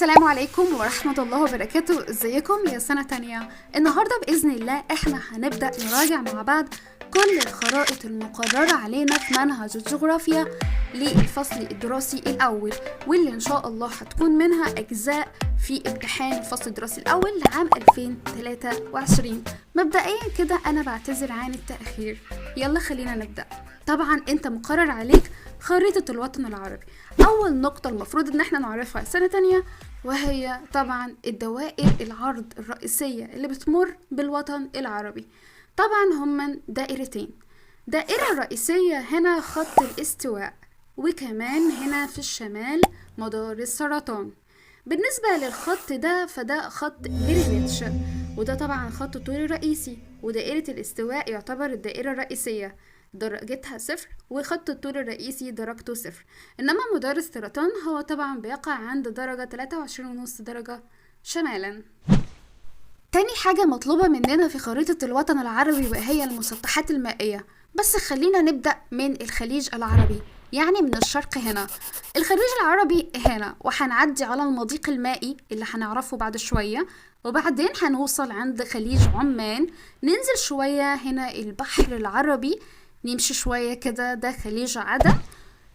السلام عليكم ورحمة الله وبركاته. ازيكم يا سنة تانية؟ النهاردة بإذن الله احنا هنبدأ نراجع مع بعض كل الخرائط المقررة علينا في منهج الجغرافيا للفصل الدراسي الأول، واللي إن شاء الله هتكون منها أجزاء في امتحان الفصل الدراسي الأول لعام 2023. مبدئيا كده أنا بعتذر عن التأخير، يلا خلينا نبدأ. طبعا انت مقرر عليك خريطة الوطن العربي. أول نقطة المفروض إن احنا نعرفها سنة تانية وهي طبعا الدوائر العرض الرئيسية اللي بتمر بالوطن العربي. طبعا هما دائرتين، دائرة رئيسية هنا خط الاستواء، وكمان هنا في الشمال مدار السرطان. بالنسبة للخط ده فده خط جرينتش، وده طبعا خط الطول الرئيسي، ودائرة الاستواء يعتبر الدائرة الرئيسية درجتها 0، وخط الطول الرئيسي درجته 0. إنما مدار السرطان هو طبعا بيقع عند درجة 23.5 درجة شمالا. تاني حاجة مطلوبة مننا في خريطة الوطن العربي وهي المسطحات المائية، بس خلينا نبدأ من الخليج العربي، يعني من الشرق هنا. الخليج العربي هنا، وهنعدي على المضيق المائي اللي هنعرفه بعد شوية، وبعدين هنوصل عند خليج عمان، ننزل شوية هنا البحر العربي، نمشي شوية كده ده خليج عدن،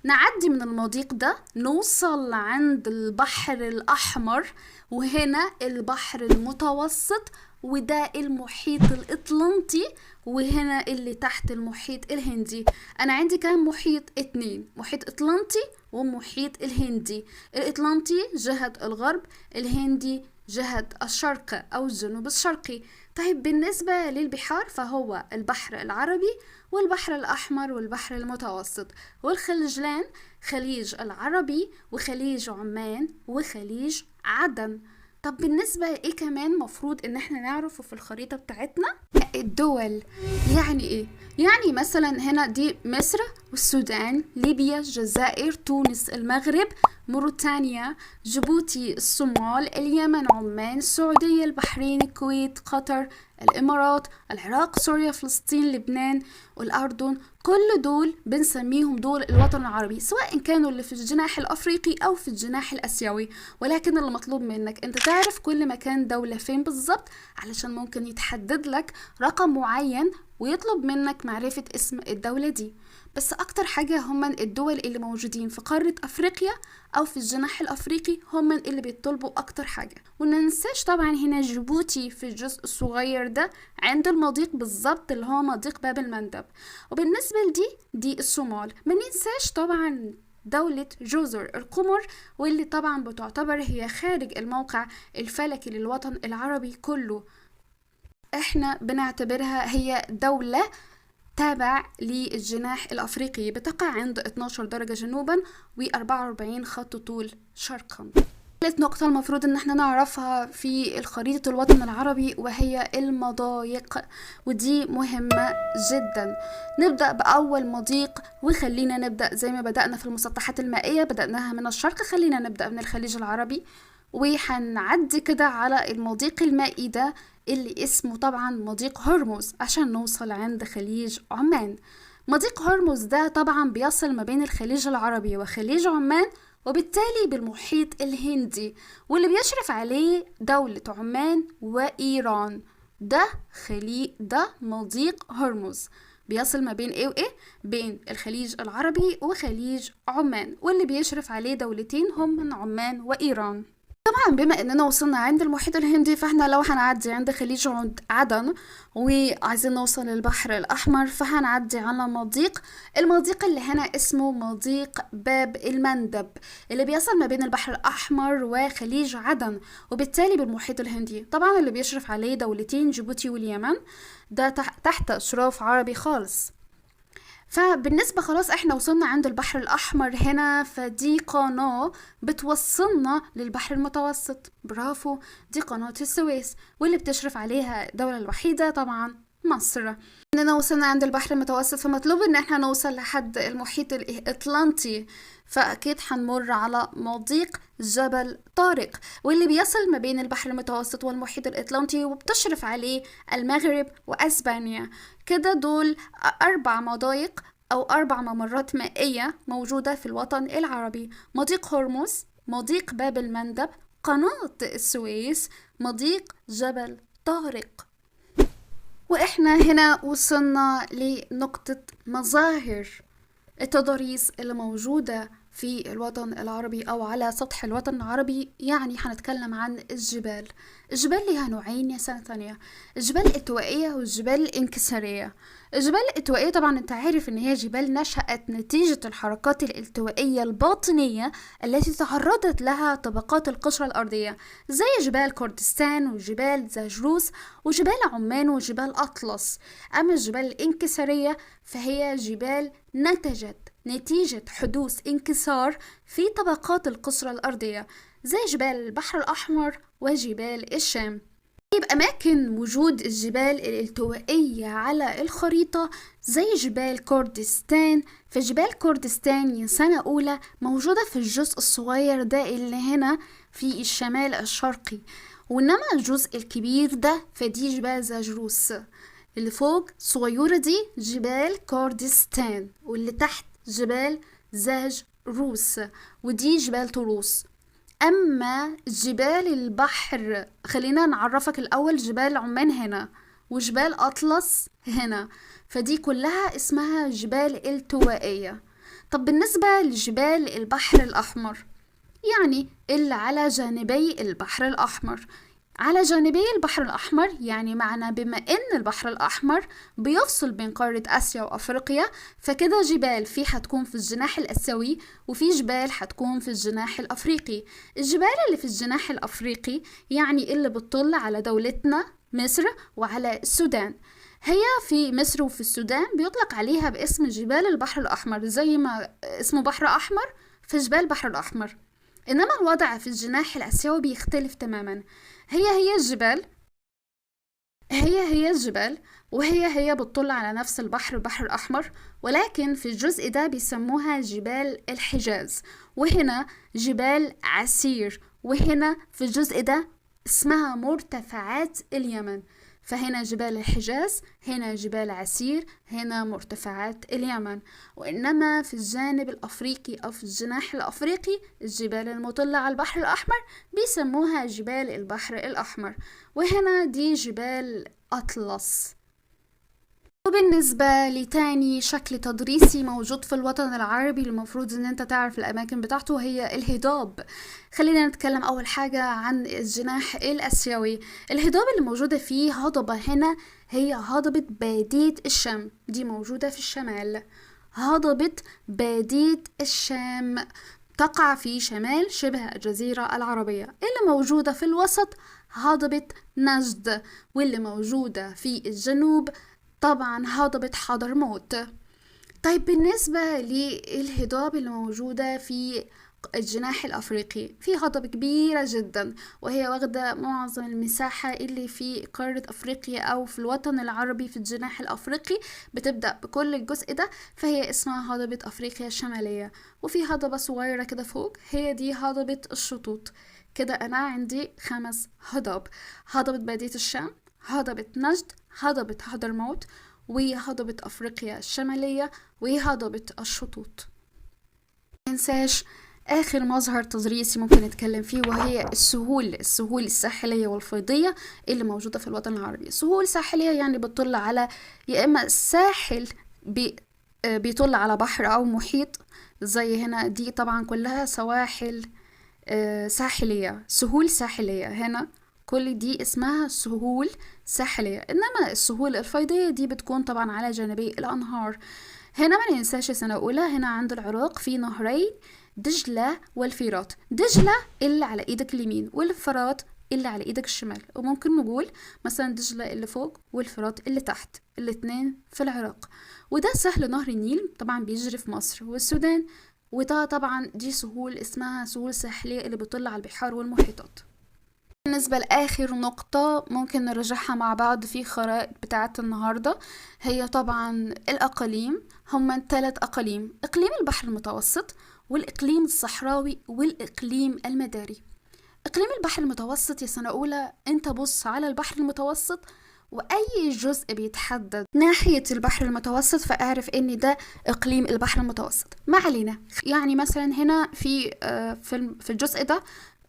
نعدي من المضيق ده نوصل عند البحر الأحمر، وهنا البحر المتوسط، وده المحيط الإطلنطي، وهنا اللي تحت المحيط الهندي. أنا عندي كان محيط 2، محيط إطلنطي ومحيط الهندي. الإطلنطي جهة الغرب، الهندي جهة الشرق أو الجنوب الشرقي. طيب بالنسبة للبحار فهو البحر العربي والبحر الأحمر والبحر المتوسط، والخليجان خليج العربي وخليج عمان وخليج عدن. طب بالنسبة ايه كمان مفروض ان احنا نعرفه في الخريطة بتاعتنا؟ الدول يعني ايه؟ يعني مثلا هنا دي مصر والسودان، ليبيا، الجزائر، تونس، المغرب، موريتانيا، جيبوتي، الصومال، اليمن، عمان، السعودية، البحرين، الكويت، قطر، الإمارات، العراق، سوريا، فلسطين، لبنان، والأردن. كل دول بنسميهم دول الوطن العربي، سواء كانوا اللي في الجناح الأفريقي أو في الجناح الأسيوي. ولكن اللي مطلوب منك أنت تعرف كل مكان دولة فين بالظبط، علشان ممكن يتحدد لك رقم معين ويطلب منك معرفة اسم الدولة دي. بس أكتر حاجة هم الدول اللي موجودين في قارة أفريقيا أو في الجناح الأفريقي هم اللي بيطلبوا أكتر حاجة. وننساش طبعا هنا جيبوتي في الجزء الصغير ده عند المضيق بالظبط اللي هو مضيق باب المندب. وبالنسبة دي الصومال. ما ننساش طبعا دولة جزر القمر، واللي طبعا بتعتبر هي خارج الموقع الفلكي للوطن العربي كله. احنا بنعتبرها هي دولة تابع للجناح الأفريقي، بتقع عند 12 درجة جنوبا و44 خط طول شرقا. ثالث نقطة المفروض ان احنا نعرفها في الخريطة الوطن العربي وهي المضايق، ودي مهمة جدا. نبدأ بأول مضيق، وخلينا نبدأ زي ما بدأنا في المسطحات المائية، بدأناها من الشرق، خلينا نبدأ من الخليج العربي، وهنعدي كده على المضيق المائي ده اللي اسمه طبعا مضيق هرمز عشان نوصل عند خليج عمان. مضيق هرمز ده طبعا بيصل ما بين الخليج العربي وخليج عمان، وبالتالي بالمحيط الهندي، واللي بيشرف عليه دولة عمان وإيران. ده مضيق هرمز بيصل ما بين ايه وايه؟ بين الخليج العربي وخليج عمان، واللي بيشرف عليه دولتين هم من عمان وإيران. طبعا بما اننا وصلنا عند المحيط الهندي، فاحنا لو هنعدي عند خليج عدن وعايزين نوصل للبحر الاحمر فهنعدي على المضيق اللي هنا اسمه مضيق باب المندب، اللي بيصل ما بين البحر الاحمر وخليج عدن، وبالتالي بالمحيط الهندي. طبعا اللي بيشرف عليه دولتين جيبوتي واليمن، ده تحت اشراف عربي خالص. فبالنسبة خلاص احنا وصلنا عند البحر الأحمر هنا، فدي قناة بتوصلنا للبحر المتوسط. برافو، دي قناة السويس، واللي بتشرف عليها الدولة الوحيدة طبعا مصر. اننا وصلنا عند البحر المتوسط فمطلوب ان احنا نوصل لحد المحيط الإطلنطي، فأكيد هنمر على مضيق جبل طارق، واللي بيصل ما بين البحر المتوسط والمحيط الإطلنطي، وبتشرف عليه المغرب وأسبانيا. كده دول 4 مضايق أو 4 ممرات مائية موجودة في الوطن العربي: مضيق هرمز، مضيق باب المندب، قناة السويس، مضيق جبل طارق. وإحنا هنا وصلنا لنقطة مظاهر التضاريس اللي موجودة في الوطن العربي أو على سطح الوطن العربي. يعني هنتكلم عن الجبال. الجبال لها نوعين يا سنة تانية، الجبال الالتوائية والجبال الانكسارية. الجبال الالتوائية طبعا انت عارف ان هي جبال نشأت نتيجة الحركات الالتوائية الباطنية التي تعرضت لها طبقات القشرة الأرضية، زي جبال كردستان وجبال زاجروس وجبال عمان وجبال أطلس. أما الجبال الانكسارية فهي جبال نتجت نتيجة حدوث انكسار في طبقات القشرة الأرضية، زي جبال البحر الأحمر وجبال الشام. طيب أماكن وجود الجبال الالتوائية على الخريطة زي جبال كردستان. فجبال كردستان يا سنة أولى موجودة في الجزء الصغير ده اللي هنا في الشمال الشرقي، وإنما الجزء الكبير ده فدي جبال زاجروس. اللي فوق صغيرة دي جبال كردستان، واللي تحت جبال زاجروس، ودي جبال طروس. أما جبال البحر خلينا نعرفك الأول، جبال عمان هنا وجبال أطلس هنا، فدي كلها اسمها جبال التوائية. طب بالنسبة لجبال البحر الأحمر، يعني اللي على جانبي البحر الأحمر. على جانبي البحر الأحمر يعني معنى بما إن البحر الأحمر بيفصل بين قارة آسيا وأفريقيا، فكده جبال في هتكون في الجناح الآسيوي وفي جبال هتكون في الجناح الأفريقي. الجبال اللي في الجناح الأفريقي يعني اللي بتطل على دولتنا مصر وعلى السودان. هي في مصر وفي السودان بيطلق عليها باسم جبال البحر الأحمر، زي ما اسمه بحر أحمر في جبال البحر الأحمر. إنما الوضع في الجناح الآسيوي بيختلف تماما. هي الجبال هي الجبال وهي بتطل على نفس البحر، البحر الأحمر، ولكن في الجزء ده بيسموها جبال الحجاز، وهنا جبال عسير، وهنا في الجزء ده اسمها مرتفعات اليمن. فهنا جبال الحجاز، هنا جبال عسير، هنا مرتفعات اليمن. وإنما في الجانب الأفريقي أو في الجناح الأفريقي الجبال المطلة على البحر الأحمر بيسموها جبال البحر الأحمر، وهنا دي جبال أطلس. وبالنسبة لتاني شكل تدريسي موجود في الوطن العربي المفروض ان انت تعرف الاماكن بتاعته هي الهضاب. خلينا نتكلم اول حاجة عن الجناح الاسيوي. الهضاب اللي موجودة فيه هضبة هنا هي هضبة بادية الشام، دي موجودة في الشمال. هضبة بادية الشام تقع في شمال شبه الجزيرة العربية. اللي موجودة في الوسط هضبة نجد، واللي موجودة في الجنوب طبعا هضبة حضرموت. طيب بالنسبة للهضاب اللي موجودة في الجناح الأفريقي، في هضبة كبيرة جدا وهي واخدة معظم المساحة اللي في قارة أفريقيا أو في الوطن العربي في الجناح الأفريقي، بتبدأ بكل الجزء ده، فهي اسمها هضبة أفريقيا الشمالية. وفي هضبة صغيرة كده فوق هي دي هضبة الشطوط. كده أنا عندي 5 هضاب: هضبة بادية الشام، هضبة نجد، هضبة حضرموت، وهضبة أفريقيا الشمالية، وهضبة الشطوط. مننساش آخر مظهر تدريسي ممكن نتكلم فيه وهي السهول الساحلية والفيضية اللي موجودة في الوطن العربي. السهول الساحلية يعني بتطل على يا إما الساحل بيطل على بحر أو محيط، زي هنا دي طبعا كلها سواحل ساحلية، سهول ساحلية. هنا كل دي اسمها سهول ساحلية. إنما السهول الفيضية دي بتكون طبعا على جانبي الأنهار. هنا ما ننساش سنة أولى، هنا عند العراق في نهرين دجلة والفرات. دجلة اللي على إيدك اليمين والفرات اللي على إيدك الشمال، وممكن نقول مثلا دجلة اللي فوق والفرات اللي تحت، الاتنين في العراق. وده سهل نهر النيل طبعا بيجري في مصر والسودان، وده طبعا دي سهول اسمها سهول ساحلية اللي بتطل على البحار والمحيطات. بالنسبة لآخر نقطة ممكن نرجعها مع بعض في خرائط بتاعة النهاردة هي طبعا الأقاليم. هما 3 أقاليم: إقليم البحر المتوسط والإقليم الصحراوي والإقليم المداري. إقليم البحر المتوسط يا سنة أولى أنت بص على البحر المتوسط وأي جزء بيتحدد ناحية البحر المتوسط فأعرف إن ده إقليم البحر المتوسط. ما علينا، يعني مثلا هنا في الجزء ده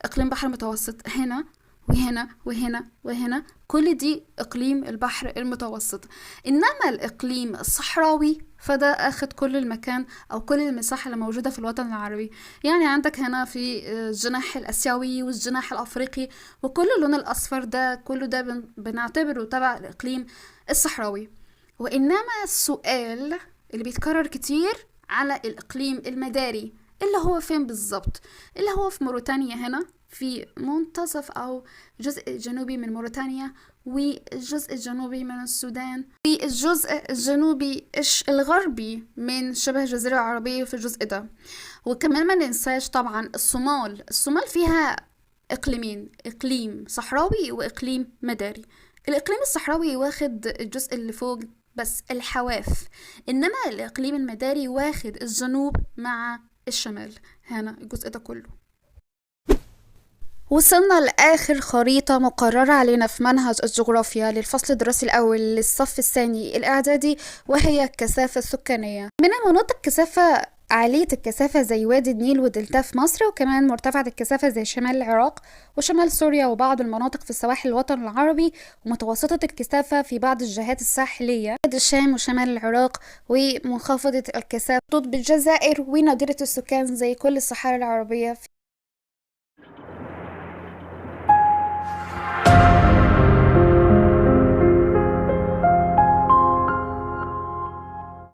اقليم بحر المتوسط هنا وهنا وهنا وهنا، كل دي اقليم البحر المتوسط. انما الاقليم الصحراوي فده اخد كل المكان او كل المساحة اللي موجودة في الوطن العربي. يعني عندك هنا في الجناح الاسيوي والجناح الافريقي، وكل اللون الاصفر ده كله ده بنعتبره تبع الاقليم الصحراوي. وانما السؤال اللي بيتكرر كتير على الاقليم المداري، اللي هو فين بالظبط؟ اللي هو في موريتانيا هنا، في منتصف او جزء جنوبي من موريتانيا، والجزء الجنوبي من السودان، والجزء الجنوبي الغربي من شبه الجزيرة العربية في الجزء ده. وكمان ما ننساش طبعا الصومال فيها اقليمين، اقليم صحراوي واقليم مداري. الاقليم الصحراوي واخد الجزء اللي فوق بس الحواف، انما الاقليم المداري واخد الجنوب مع الشمال، هنا الجزء ده كله. وصلنا لآخر خريطة مقررة علينا في منهج الجغرافيا للفصل الدراسي الأول للصف الثاني الإعدادي، وهي الكثافة السكانية. من مناطق كثافة عالية الكثافة زي وادي النيل ودلتا في مصر، وكمان مرتفعة الكثافة زي شمال العراق وشمال سوريا وبعض المناطق في سواحل الوطن العربي، ومتوسطة الكثافة في بعض الجهات الساحلية بلاد الشام وشمال العراق، ومنخفضة الكثافة بالجزائر ونادرة السكان زي كل الصحاري العربية.